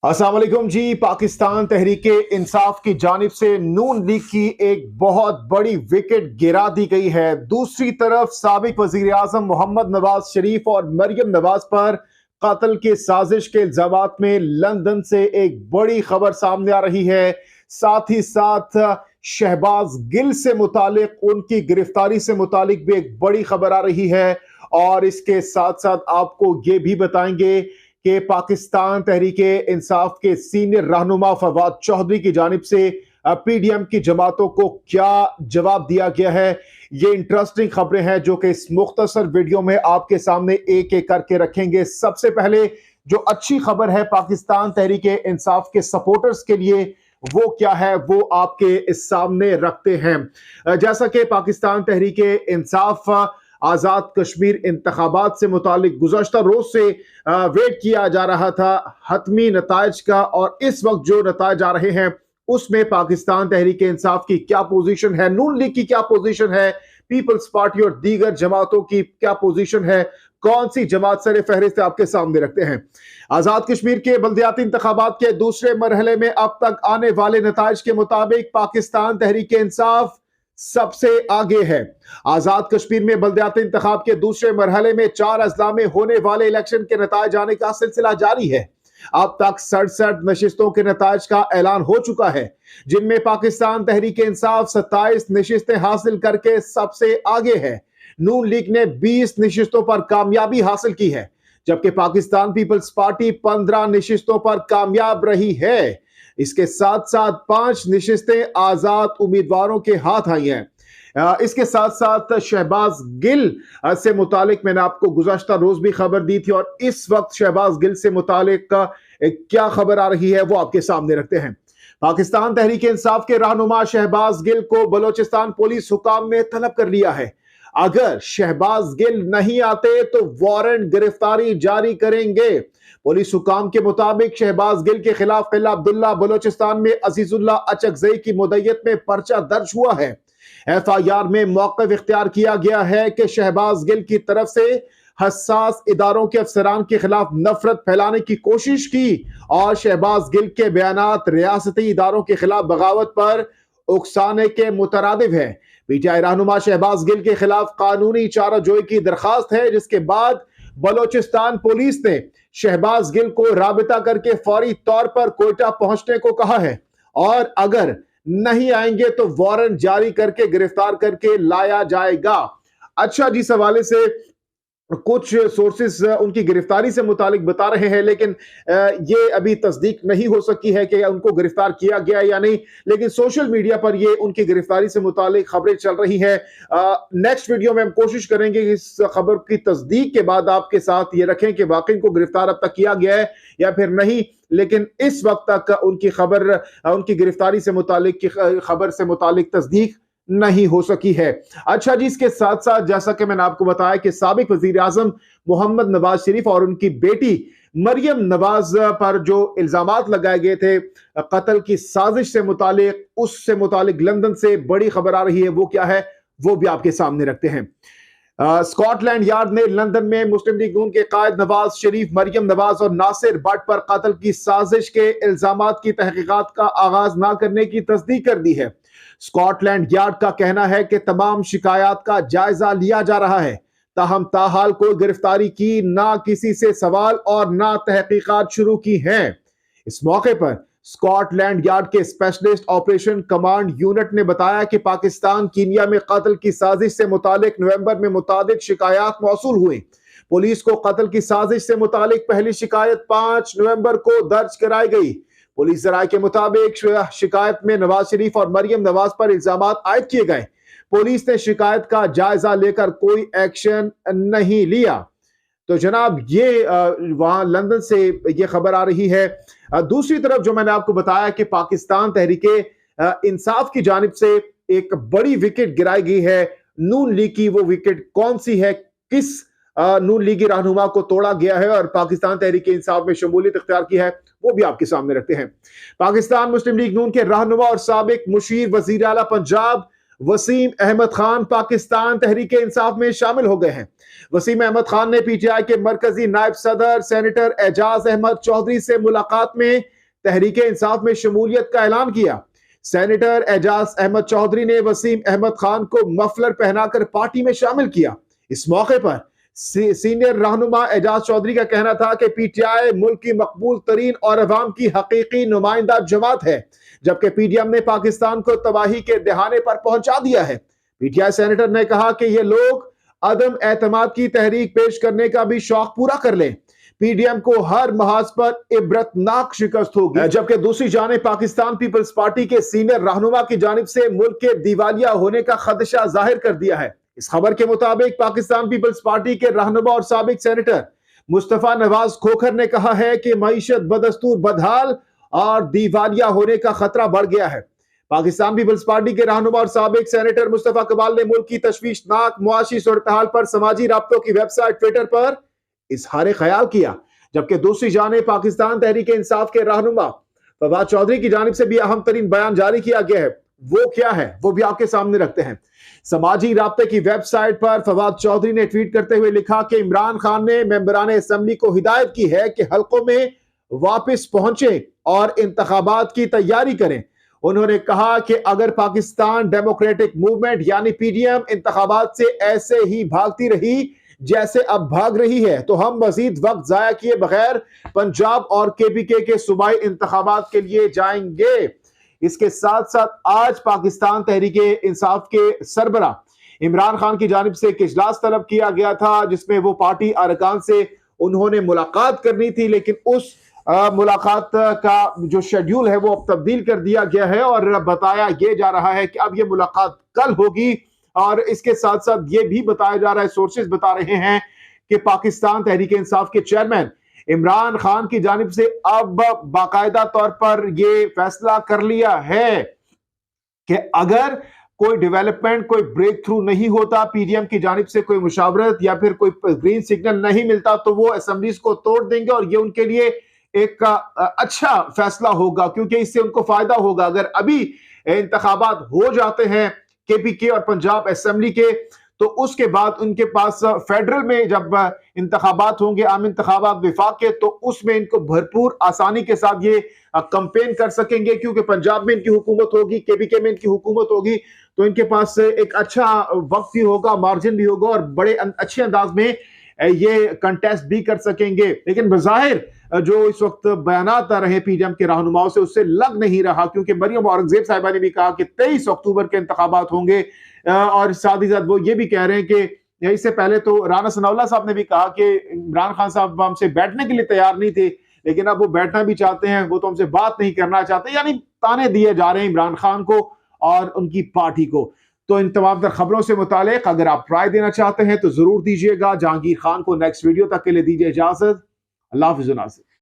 अस्सलाम वालेकुम जी। पाकिस्तान तहरीक इंसाफ की जानिब से नून लीग की एक बहुत बड़ी विकेट गिरा दी गई है। दूसरी तरफ साबिक वजीर आजम मोहम्मद नवाज शरीफ और मरियम नवाज पर कत्ल की साजिश के इल्जामात में लंदन से एक बड़ी खबर सामने आ रही है। साथ ही साथ शहबाज गिल से मुतालिक उनकी गिरफ्तारी से मुतालिक भी एक बड़ी खबर आ रही है। और इसके साथ साथ आपको ये भी बताएंगे कि पाकिस्तान तहरीक इंसाफ के सीनियर रहनुमा फवाद चौधरी की जानिब से पीडीएम की जमातों को क्या जवाब दिया गया है। ये इंटरेस्टिंग खबरें हैं जो कि इस मुख्तसर वीडियो में आपके सामने एक एक करके रखेंगे। सबसे पहले जो अच्छी खबर है पाकिस्तान तहरीक इंसाफ के सपोर्टर्स के लिए, वो क्या है वो आपके सामने रखते हैं। जैसा कि पाकिस्तान तहरीक इंसाफ आजाद कश्मीर इंतखाबात से मुतालिक गुज़श्ता रोज से वेट किया जा रहा था हतमी नताइज का, और इस वक्त जो नताइज आ रहे हैं उसमें पाकिस्तान तहरीक इंसाफ की क्या पोजीशन है, नून लीग की क्या पोजीशन है, पीपल्स पार्टी और दीगर जमातों की क्या पोजीशन है, कौन सी जमात सर फहरिस्त आपके सामने रखते हैं। आजाद कश्मीर के बल्दियाती इंतखाबात के दूसरे मरहले में अब तक आने वाले नताइज के मुताबिक पाकिस्तान तहरीक इंसाफ सबसे आगे है। आजाद कश्मीर में बल्दियाती इंतखाब के दूसरे मरहले में 4 अजला में होने वाले इलेक्शन के नताइज आने का सिलसिला जारी है। अब तक 67 नशिस्तों के नताइज का ऐलान हो चुका है, जिनमें पाकिस्तान तहरीक इंसाफ 27 नशिस्तें हासिल करके सबसे आगे है। नून लीग ने 20 नशिस्तों पर कामयाबी हासिल की है, जबकि पाकिस्तान पीपल्स पार्टी 15 नशिस्तों पर कामयाब रही है। इसके साथ साथ 5 नशिस्तें आजाद उम्मीदवारों के हाथ आई हैं। इसके साथ साथ शहबाज गिल से मुतालिक मैंने आपको गुज़श्ता रोज भी खबर दी थी, और इस वक्त शहबाज गिल से मुतालिक क्या खबर आ रही है वो आपके सामने रखते हैं। पाकिस्तान तहरीक इंसाफ के रहनुमा शहबाज गिल को बलोचिस्तान पुलिस हुकाम ने तलब कर लिया है। अगर शहबाज गिल नहीं आते तो वारंट गिरफ्तारी जारी करेंगे। पुलिस हुकाम के मुताबिक शहबाज गिल के खिलाफ किला अब्दुल्ला बलोचिस्तान में अजीजुल्लाह अचकजई की मुद्दत में पर्चा दर्ज हुआ है। एफआईआर में मौक़िफ़ इख्तियार किया गया है कि शहबाज गिल की तरफ से हसास इदारों के अफसरान के खिलाफ नफरत फैलाने की कोशिश की, और शहबाज गिल के बयानात रियासती इदारों के खिलाफ बगावत पर उकसाने के मुतरादिफ है। पीटीआई रहनुमा शहबाज गिल के खिलाफ कानूनी चाराजोई की दरखास्त है, जिसके बाद बलोचिस्तान पुलिस ने शहबाज गिल को राबिता करके फौरी तौर पर कोयटा पहुंचने को कहा है, और अगर नहीं आएंगे तो वारंट जारी करके गिरफ्तार करके लाया जाएगा। अच्छा जी, इस हवाले से कुछ सोर्सेस उनकी गिरफ्तारी से मुतालिक बता रहे हैं, लेकिन ये अभी तस्दीक नहीं हो सकी है कि उनको गिरफ्तार किया गया या नहीं, लेकिन सोशल मीडिया पर ये उनकी गिरफ्तारी से मुतालिक खबरें चल रही हैं। नेक्स्ट वीडियो में हम कोशिश करेंगे कि इस खबर की तस्दीक के बाद आपके साथ ये रखें कि वाकई इनको गिरफ्तार अब तक किया गया है या फिर नहीं, लेकिन इस वक्त तक उनकी खबर, उनकी गिरफ्तारी से मुतालिक की खबर से मुतालिक तस्दीक नहीं हो सकी है। अच्छा जी, इसके साथ साथ जैसा कि मैंने आपको बताया कि साबिक वजीर आजम मोहम्मद नवाज शरीफ और उनकी बेटी मरियम नवाज पर जो इल्जामात लगाए गए थे कत्ल की साजिश से मुतालिक, उससे मुतालिक लंदन से बड़ी खबर आ रही है। वो क्या है वो भी आपके सामने रखते हैं। स्कॉटलैंड यार्ड ने लंदन में मुस्लिम लीग नून के कायद नवाज शरीफ, मरियम नवाज और नासिर भट्ट पर कत्ल की साजिश के इल्जामात की तहकीकात का आगाज न करने की तस्दीक कर दी है। स्कॉटलैंड यार्ड का कहना है कि तमाम शिकायत का जायजा लिया जा रहा है, ताहम ताहाल कोई गिरफ्तारी की ना किसी से सवाल और ना तहकीकात शुरू की हैं। इस मौके पर स्कॉटलैंड यार्ड के स्पेशलिस्ट ऑपरेशन कमांड यूनिट ने बताया कि पाकिस्तान कीनिया में कत्ल की साजिश से मुतालिक नवंबर में मुतादिद शिकायत मौसूल हुई। पुलिस को कत्ल की साजिश से मुतालिक पहली शिकायत 5 नवंबर को दर्ज कराई गई। पुलिस जराये के मुताबिक शिकायत में नवाज शरीफ और मरियम नवाज पर इल्जामात आयद किए गए। पुलिस ने शिकायत का जायजा लेकर कोई एक्शन नहीं लिया। तो जनाब, ये वहां लंदन से ये खबर आ रही है। दूसरी तरफ जो मैंने आपको बताया कि पाकिस्तान तहरीके इंसाफ की जानिब से एक बड़ी विकेट गिराई गई है। नून लीग की वो विकेट कौन सी है, किस नून लीगी रहनुमा को तोड़ा गया है और पाकिस्तान तहरीक इंसाफ में शमूलियत इख्तियार की है, वो भी आपके सामने रखते हैं। पाकिस्तान मुस्लिम लीग नून के रहनुमा और साबिक मुशीर वजीर आला पंजाब वसीम अहमद खान पाकिस्तान तहरीक इंसाफ में शामिल हो गए हैं। वसीम अहमद खान ने पीटीआई के मरकजी नायब सदर सेनेटर एजाज अहमद चौधरी से मुलाकात में तहरीक इंसाफ में शमूलियत का ऐलान किया। सेनेटर एजाज अहमद चौधरी ने वसीम अहमद खान को मफलर पहनाकर पार्टी में शामिल किया। इस मौके पर सीनियर रहनुमा एजाज चौधरी का कहना था कि पीटीआई मुल्क की मकबूल तरीन और अवाम की हकीकी नुमाइंदा जमात है, जबकि पीडीएम ने पाकिस्तान को तबाही के दहाने पर पहुंचा दिया है। पीटीआई सेनेटर ने कहा कि ये लोग अदम एतमाद की तहरीक पेश करने का भी शौक पूरा कर लें। पीडीएम को हर महाज पर इबरतनाक शिकस्त होगी। जबकि दूसरी जानिब पाकिस्तान पीपल्स पार्टी के सीनियर रहनुमा की जानिब से मुल्क के दिवालिया होने का खदशा जाहिर कर दिया है। इस खबर के मुताबिक पाकिस्तान पीपल्स पार्टी के रहनुमा और साबिक सेनेटर मुस्तफा नवाज खोखर ने कहा है कि मईशत बदस्तूर बदहाल और दिवालिया होने का खतरा बढ़ गया है। पाकिस्तान पीपल्स पार्टी के रहनुमा और साबिक सेनेटर मुस्तफा कमाल ने मुल्क की तशवीशनाक मुआशी सूरत-ए-हाल पर समाजी राब्तों की वेबसाइट ट्विटर पर इजहार ख्याल किया, जबकि दूसरी जानिब पाकिस्तान तहरीक इंसाफ के रहनुमा फवाद चौधरी की जानिब से भी अहम तरीन बयान जारी किया गया है। वो क्या है वो भी आपके सामने रखते हैं। समाजी राब्ते की वेबसाइट पर फवाद चौधरी ने ट्वीट करते हुए लिखा कि इमरान खान ने मेंबरान असेंबली को हिदायत की है कि हलकों में वापस पहुंचे और इंतखाबात की तैयारी करें। उन्होंने कहा कि अगर पाकिस्तान डेमोक्रेटिक मूवमेंट यानी पीडीएम इंतखाबात से ऐसे ही भागती रही जैसे अब भाग रही है तो हम मजीद वक्त जाया किए बगैर पंजाब और केपीके के सूबाई इंतखाबात के लिए जाएंगे। इसके साथ साथ आज पाकिस्तान तहरीक इंसाफ के सरबरा इमरान खान की जानिब से एक इजलास तलब किया गया था, जिसमें वो पार्टी अरकान से उन्होंने मुलाकात करनी थी, लेकिन उस मुलाकात का जो शेड्यूल है वो अब तब्दील कर दिया गया है और बताया यह जा रहा है कि अब ये मुलाकात कल होगी। और इसके साथ साथ ये भी बताया जा रहा है, सोर्सेज बता रहे हैं कि पाकिस्तान तहरीक इंसाफ के चेयरमैन इमरान खान की जानिब से अब बाकायदा तौर पर ये फैसला कर लिया है कि अगर कोई डेवलपमेंट, कोई ब्रेक थ्रू नहीं होता, पीडीएम की जानिब से कोई मुशावरत या फिर कोई ग्रीन सिग्नल नहीं मिलता, तो वो असेंबलीज को तोड़ देंगे और ये उनके लिए एक अच्छा फैसला होगा, क्योंकि इससे उनको फायदा होगा। अगर अभी इंतखाबात हो जाते हैं केपीके और पंजाब असेंबली के, तो उसके बाद उनके पास फेडरल में जब इंतखाबात होंगे, आम इंतखाबात विफाक के, तो उसमें इनको भरपूर आसानी के साथ ये कंपेन कर सकेंगे, क्योंकि पंजाब में इनकी हुकूमत होगी, केपीके में इनकी हुकूमत होगी, तो इनके पास एक अच्छा वक्त भी होगा, मार्जिन भी होगा और बड़े अच्छे अंदाज में ये कंटेस्ट भी कर सकेंगे। लेकिन बज़ाहिर जो इस वक्त बयानात आ रहे पीडीएम के रहनुमाओं से, उससे लग नहीं रहा, क्योंकि मरियम औरंगजेब साहिबा ने भी कहा कि 23 अक्टूबर के इंतखाबात होंगे और साथ ही साथ वो ये भी कह रहे हैं कि इससे पहले तो राना सनाउल्लाह साहब ने भी कहा कि इमरान खान साहब हमसे बैठने के लिए तैयार नहीं थे, लेकिन अब वो बैठना भी चाहते हैं, वो तो हमसे बात नहीं करना चाहते, यानी ताने दिए जा रहे हैं इमरान खान को और उनकी पार्टी को। तो इन तमाम तर खबरों से मुतालिक अगर आप राय देना चाहते हैं तो जरूर दीजिएगा। जहांगीर खान को नेक्स्ट वीडियो तक के लिए दीजिए इजाजत। अल्लाह हाफिज़।